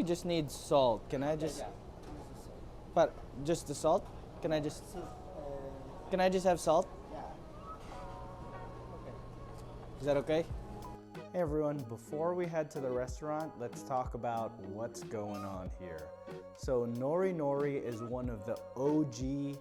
just need salt. Can I just? Yeah. But just the salt? Can I just? Can I just have salt? Yeah. Okay. Is that okay? Hey everyone, before we head to the restaurant, let's talk about what's going on here. So Nori Nori is one of the OG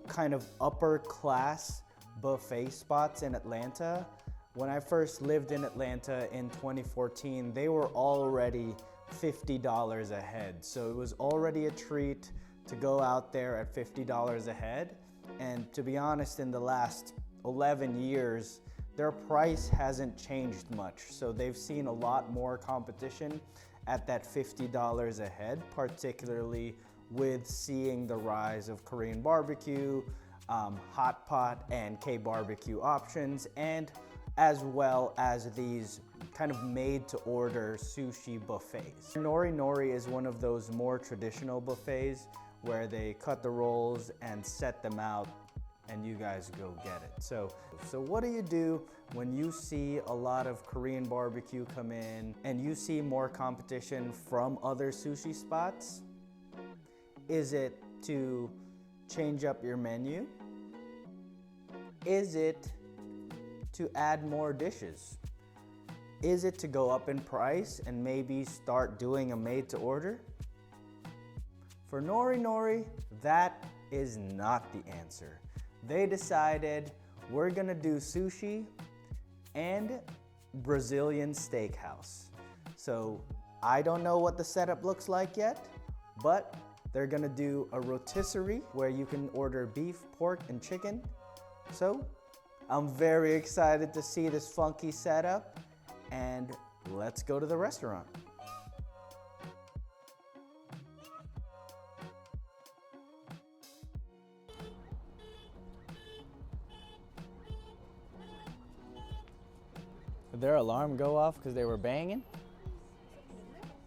kind of upper class buffet spots in Atlanta. When I first lived in Atlanta in 2014, they were already $50 a head. So it was already a treat to go out there at $50 a head. And to be honest, in the last 11 years, their price hasn't changed much. So they've seen a lot more competition at that $50 a head, particularly with seeing the rise of Korean barbecue, hot pot and K-barbecue options, and as well as these kind of made-to-order sushi buffets. Nori Nori is one of those more traditional buffets where they cut the rolls and set them out and you guys go get it. So what do you do when you see a lot of Korean barbecue come in and you see more competition from other sushi spots? Is it to change up your menu? Is it to add more dishes? Is it to go up in price and maybe start doing a made to order? For Nori Nori, that is not the answer. They decided we're gonna do sushi and Brazilian steakhouse. So I don't know what the setup looks like yet, but they're gonna do a rotisserie where you can order beef, pork, and chicken. So I'm very excited to see this funky setup, and let's go to the restaurant. Did their alarm go off because they were banging?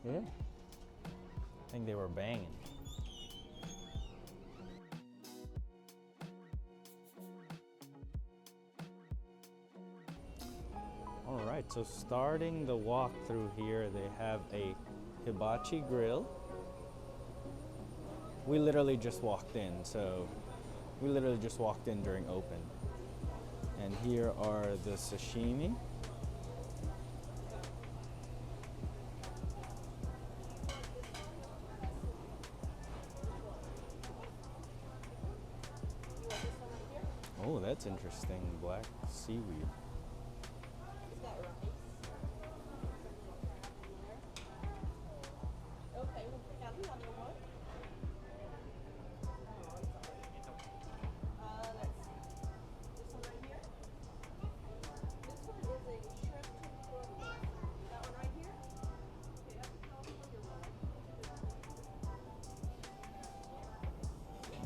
Yeah. I think they were banging. All right, so starting the walk through here, they have a hibachi grill. We literally just walked in, during open. And here are the sashimi. Oh, that's interesting, black seaweed.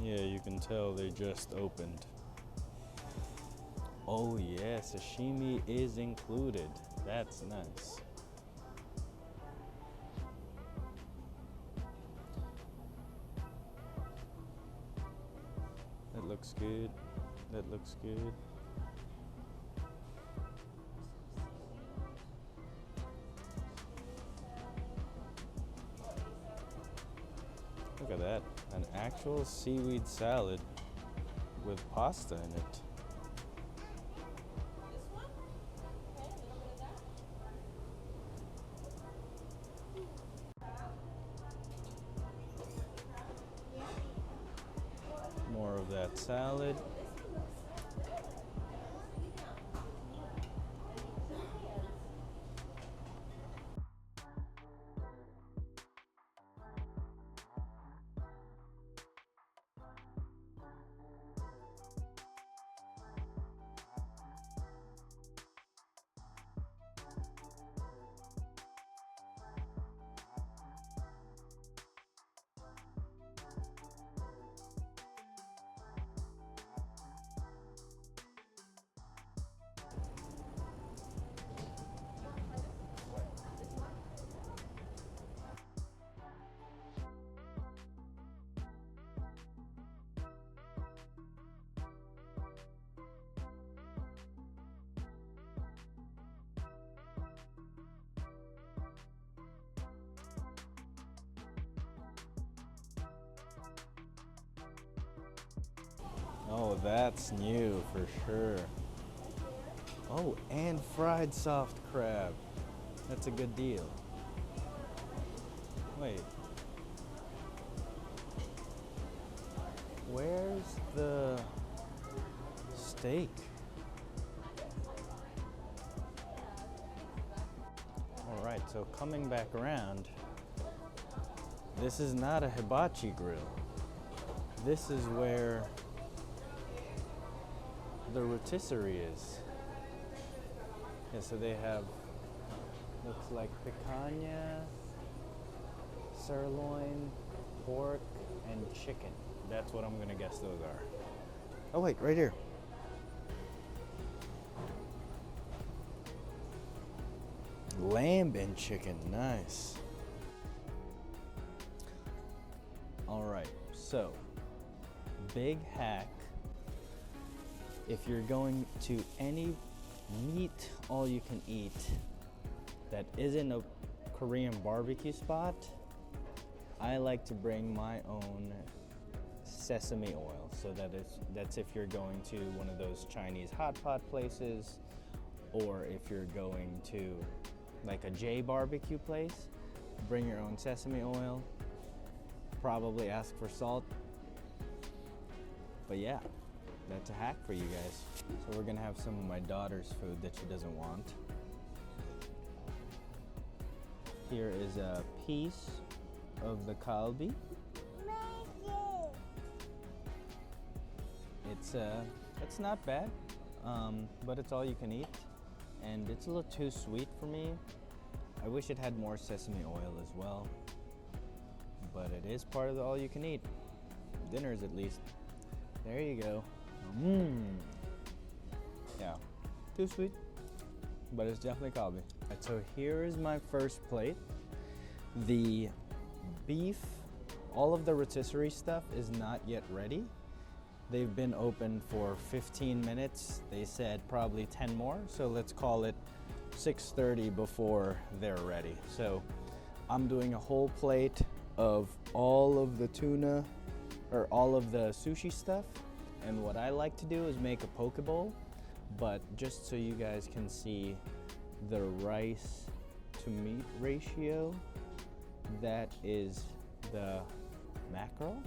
Yeah, you can tell they just opened. Oh yeah, sashimi is included. That's nice. That looks good. That looks good. Look at that, an actual seaweed salad with pasta in it. More of that salad. Oh, that's new for sure. Oh, and fried soft crab. That's a good deal. Wait. Where's the steak? All right, so coming back around, this is not a hibachi grill. This is where the rotisserie is. Yeah, so they have, looks like picanha, sirloin, pork, and chicken. That's what I'm gonna guess those are. Oh wait, right here. Lamb and chicken, nice. All right, so big hack. If you're going to any meat all you can eat that isn't a Korean barbecue spot, I like to bring my own sesame oil. So that's if you're going to one of those Chinese hot pot places, or if you're going to like a J barbecue place, bring your own sesame oil. Probably ask for salt. But yeah, that's a hack for you guys. So we're gonna have some of my daughter's food that she doesn't want. Here is a piece of the kalbi. It's not bad, but it's all you can eat, and it's a little too sweet for me. I wish it had more sesame oil as well, but it is part of the all you can eat. Dinners at least. There you go. Yeah, too sweet, but it's definitely kalbi. So here is my first plate. The beef, all of the rotisserie stuff is not yet ready. They've been open for 15 minutes. They said probably 10 more, so let's call it 6:30 before they're ready. So I'm doing a whole plate of all of the tuna, or all of the sushi stuff. And what I like to do is make a poke bowl, but just so you guys can see the rice to meat ratio, that is the mackerel.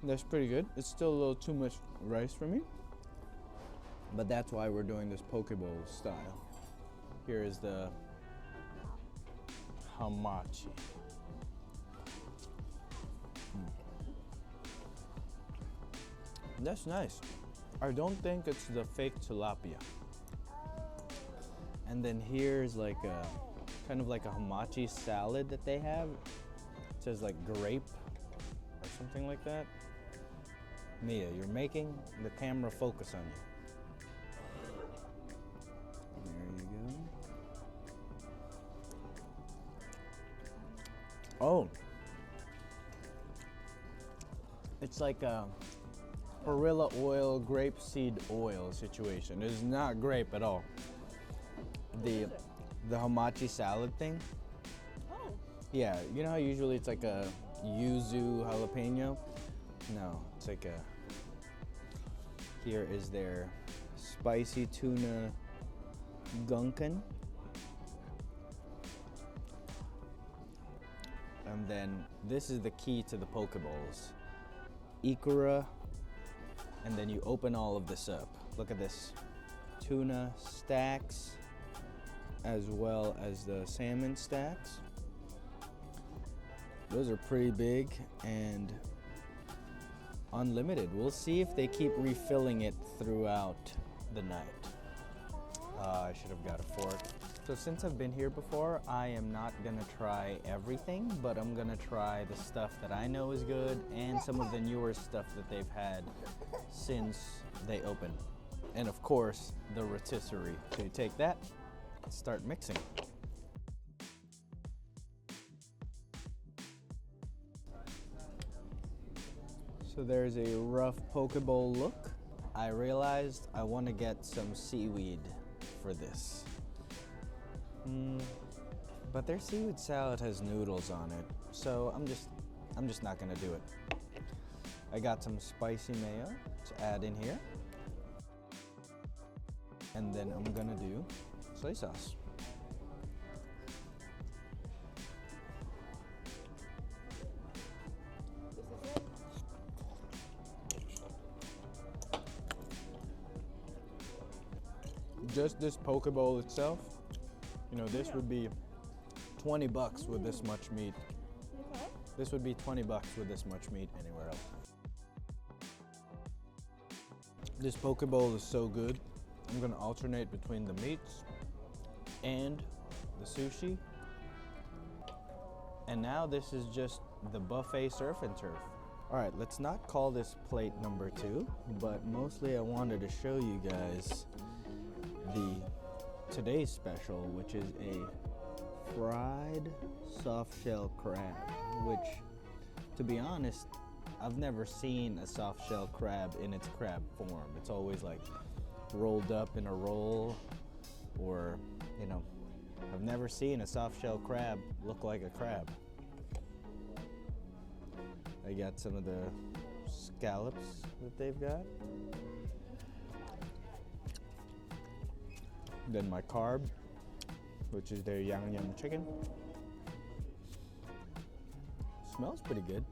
That's pretty good. It's still a little too much rice for me, but that's why we're doing this poke bowl style. Here is the hamachi. That's nice. I don't think it's the fake tilapia. And then here's like a kind of like a hamachi salad that they have. It says like grape or something like that. Mia, you're making the camera focus on you. There you go. Oh, it's like a perilla oil, grapeseed oil situation. It is not grape at all. The hamachi salad thing. Oh. Yeah, you know how usually it's like a yuzu jalapeno? No, it's like a, here is their spicy tuna gunkan. And then this is the key to the poke bowls. Ikura, and then you open all of this up. Look at this. Tuna stacks, as well as the salmon stacks. Those are pretty big and unlimited. We'll see if they keep refilling it throughout the night. I should have got a fork. So since I've been here before, I am not gonna try everything, but I'm gonna try the stuff that I know is good and some of the newer stuff that they've had since they opened. And of course, the rotisserie. So you take that, start mixing. So there's a rough poke bowl look. I realized I want to get some seaweed for this. But their seaweed salad has noodles on it, so I'm just I'm just not gonna do it. I got some spicy mayo to add in here. And then I'm gonna do soy sauce. Just this poke bowl itself, you know, this would be 20 bucks with this much meat. Okay. This would be 20 bucks with this much meat anywhere else. This poke bowl is so good. I'm gonna alternate between the meats and the sushi. And now this is just the buffet surf and turf. All right, let's not call this plate number 2, but mostly I wanted to show you guys today's special, which is a fried soft shell crab, which, to be honest, I've never seen a soft shell crab in its crab form. It's always like rolled up in a roll, or, you know, I've never seen a soft shell crab look like a crab. I got some of the scallops that they've got. Then my carb, which is their yang yang chicken. Smells pretty good.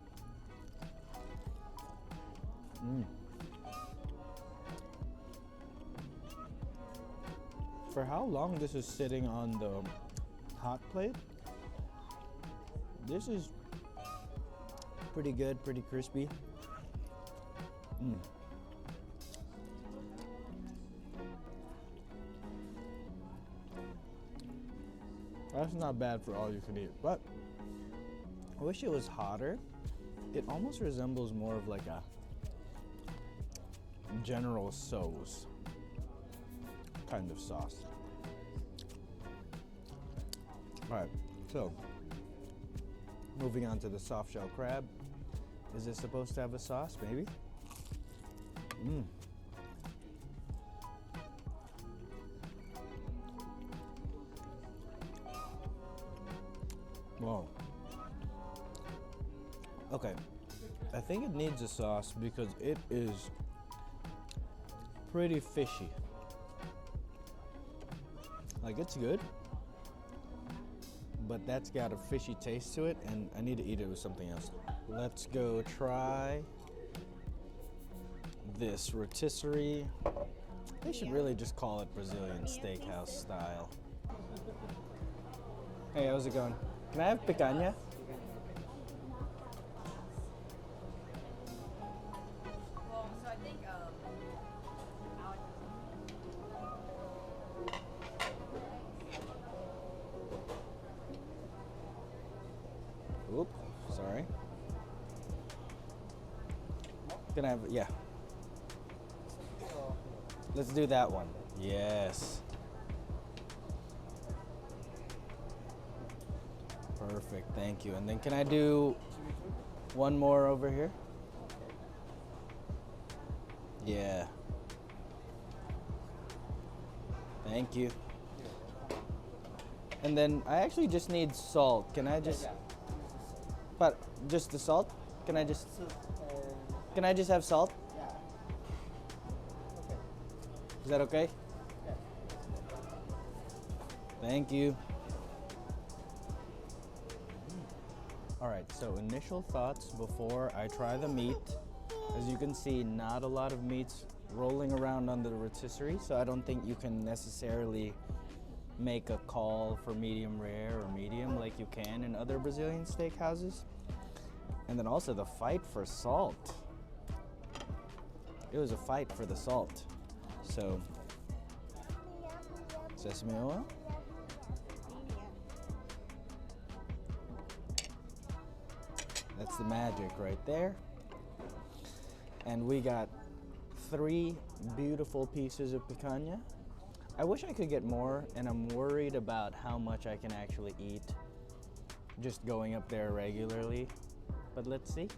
For how long this is sitting on the hot plate, this is pretty good, pretty crispy. That's not bad for all you can eat, but I wish it was hotter. It almost resembles more of like a General Tso's kind of sauce. All right, so moving on to the soft shell crab. Is this supposed to have a sauce? Maybe. Whoa. Okay, I think it needs a sauce because it is pretty fishy. Like, it's good, but that's got a fishy taste to it, and I need to eat it with something else. Let's go try this rotisserie. They should really just call it Brazilian steakhouse style. Hey, how's it going? Can I have picanha? Well, so I think Oop, sorry. Can I have, yeah. Let's do that one. Yes. Perfect, thank you. And then can I do one more over here? Yeah. Thank you. And then I actually just need salt. Can I just, but just the salt? Can I just have salt? yeah. Okay. Is that okay? Yeah. Thank you. All right, so initial thoughts before I try the meat. As you can see, not a lot of meats rolling around on the rotisserie, so I don't think you can necessarily make a call for medium rare or medium like you can in other Brazilian steakhouses. And then also the fight for salt. It was a fight for the salt. So, sesame oil. That's the magic right there. And we got 3 beautiful pieces of picanha. I wish I could get more, and I'm worried about how much I can actually eat just going up there regularly. But let's see.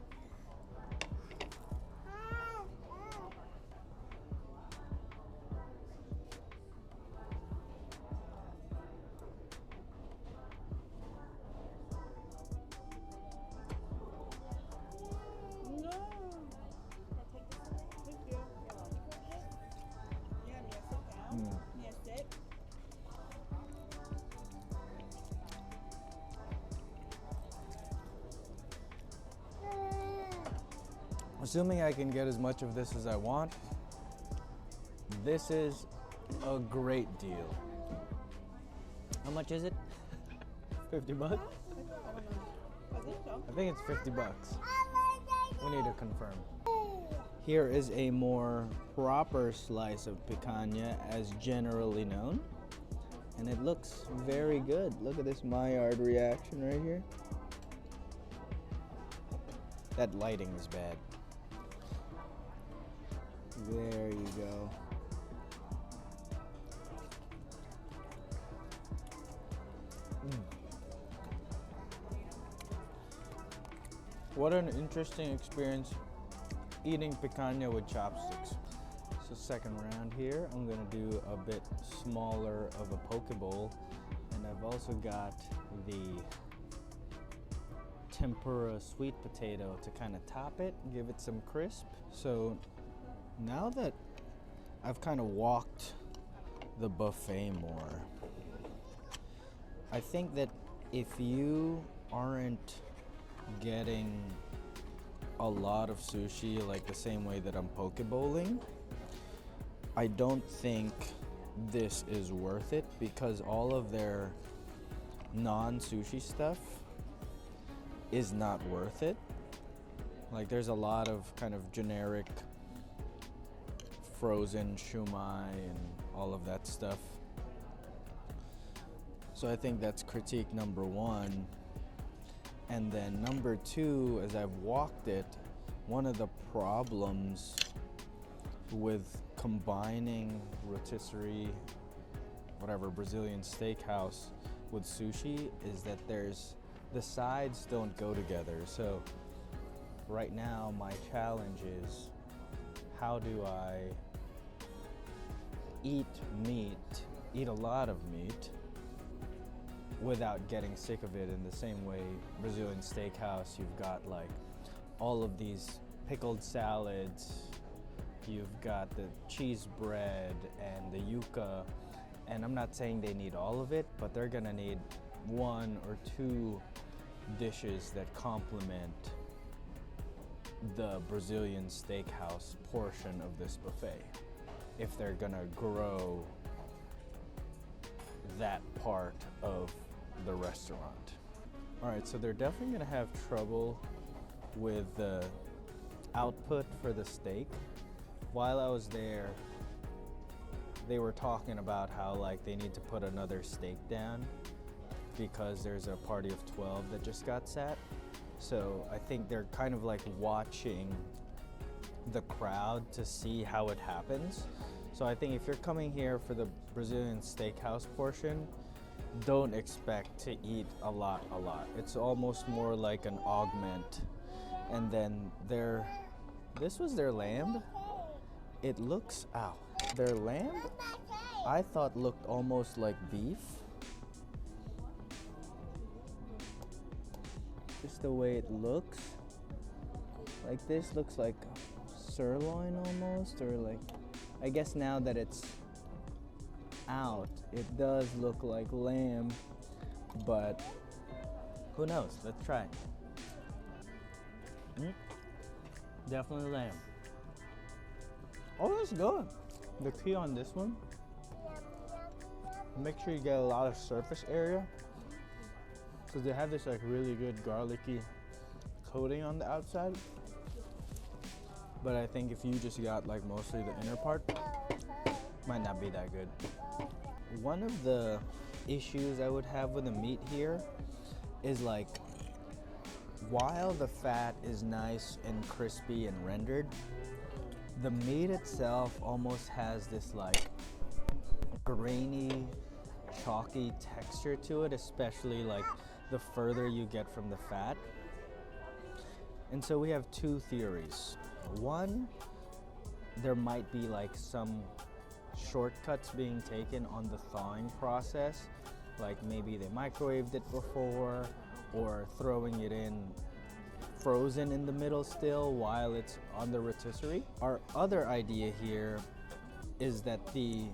Assuming I can get as much of this as I want, this is a great deal. How much is it? 50 bucks? I think so. I think it's 50 bucks. We need to confirm. Here is a more proper slice of picanha as generally known. And it looks very good. Look at this Maillard reaction right here. That lighting is bad. There you go. What an interesting experience eating picanha with chopsticks. So second round here, I'm gonna do a bit smaller of a poke bowl, and I've also got the tempura sweet potato to kind of top it, give it some crisp. So now that I've kind of walked the buffet more, I think that if you aren't getting a lot of sushi like the same way that I'm poke bowling, I don't think this is worth it, because all of their non-sushi stuff is not worth it. Like there's a lot of kind of generic frozen shumai and all of that stuff. So I think that's critique number one. And then number two, as I've walked it, one of the problems with combining rotisserie, whatever, Brazilian steakhouse with sushi is that the sides don't go together. So right now my challenge is, how do I eat a lot of meat, without getting sick of it? In the same way Brazilian steakhouse, you've got like all of these pickled salads, you've got the cheese bread and the yuca, and I'm not saying they need all of it, but they're gonna need one or two dishes that complement the Brazilian steakhouse portion of this buffet if they're gonna grow that part of the restaurant. All right, so they're definitely gonna have trouble with the output for the steak. While I was there, they were talking about how like they need to put another steak down because there's a party of 12 that just got sat. So I think they're kind of like watching the crowd to see how it happens. So I think if you're coming here for the Brazilian steakhouse portion, don't expect to eat a lot. It's almost more like an augment. And then this was their lamb. It looks, their lamb I thought looked almost like beef. Just the way it looks. Like this looks like sirloin almost, or like, I guess now that it's out, it does look like lamb, but who knows? Let's try. Definitely lamb. Oh, that's good. The key on this one, make sure you get a lot of surface area, because they have this like really good garlicky coating on the outside. But I think if you just got like mostly the inner part, might not be that good. One of the issues I would have with the meat here is like, while the fat is nice and crispy and rendered, the meat itself almost has this like grainy, chalky texture to it, especially like the further you get from the fat. And so we have two theories. One, there might be like some shortcuts being taken on the thawing process, like maybe they microwaved it before, or throwing it in frozen in the middle still while it's on the rotisserie. Our other idea here is that the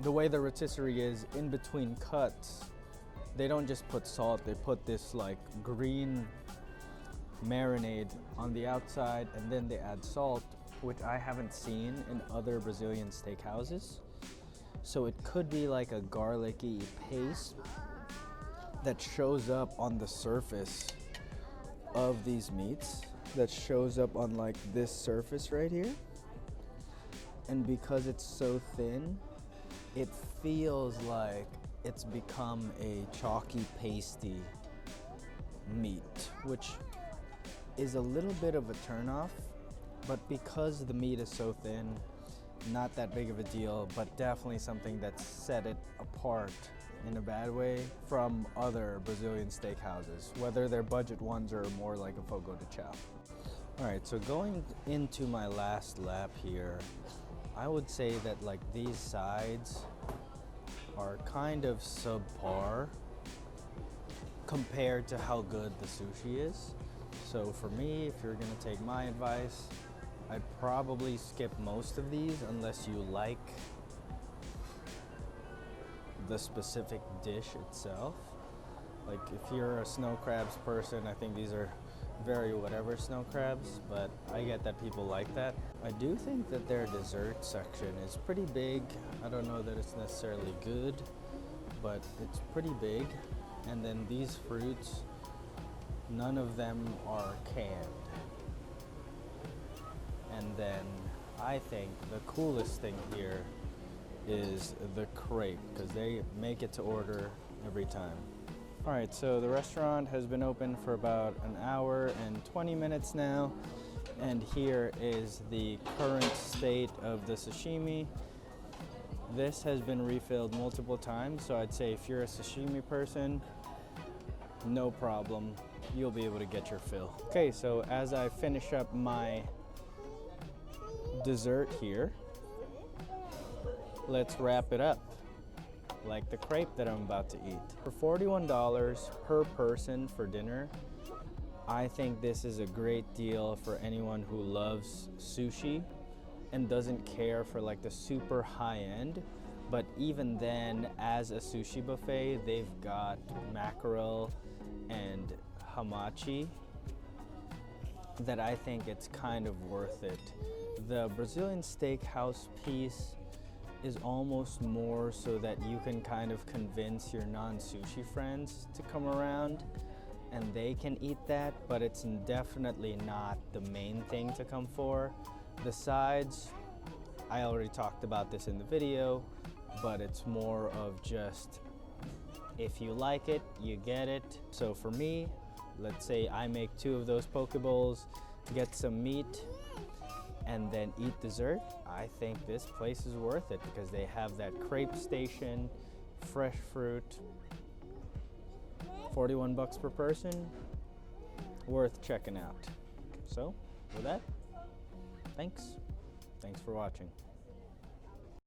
way the rotisserie is, in between cuts, they don't just put salt, they put this like green marinade on the outside, and then they add salt, which I haven't seen in other Brazilian steakhouses. So it could be like a garlicky paste that shows up on the surface of these meats, that shows up on like this surface right here. And because it's so thin, it feels like it's become a chalky, pasty meat, which is a little bit of a turnoff, but because the meat is so thin, not that big of a deal, but definitely something that set it apart in a bad way from other Brazilian steakhouses, whether they're budget ones or more like a fogo de chão. All right, so going into my last lap here, I would say that like these sides are kind of subpar compared to how good the sushi is. So for me, if you're gonna take my advice, I'd probably skip most of these unless you like the specific dish itself. Like if you're a snow crabs person, I think these are very whatever snow crabs, but I get that people like that. I do think that their dessert section is pretty big. I don't know that it's necessarily good, but it's pretty big. And then these fruits, none of them are canned. And then I think the coolest thing here is the crepe, because they make it to order every time. All right, so the restaurant has been open for about an hour and 20 minutes now, and here is the current state of the sashimi. This has been refilled multiple times, so I'd say if you're a sashimi person, no problem, you'll be able to get your fill. Okay, so as I finish up my dessert here, let's wrap it up like the crepe that I'm about to eat. For $41 per person for dinner, I think this is a great deal for anyone who loves sushi and doesn't care for like the super high end. But even then, as a sushi buffet, they've got mackerel and hamachi that I think it's kind of worth it. The Brazilian steakhouse piece is almost more so that you can kind of convince your non-sushi friends to come around and they can eat that, but it's definitely not the main thing to come for. The sides, I already talked about this in the video, but it's more of just, if you like it, you get it. So for me, let's say I make 2 of those poke bowls, get some meat, and then eat dessert. I think this place is worth it because they have that crepe station, fresh fruit, 41 bucks per person, worth checking out. So with that, thanks for watching.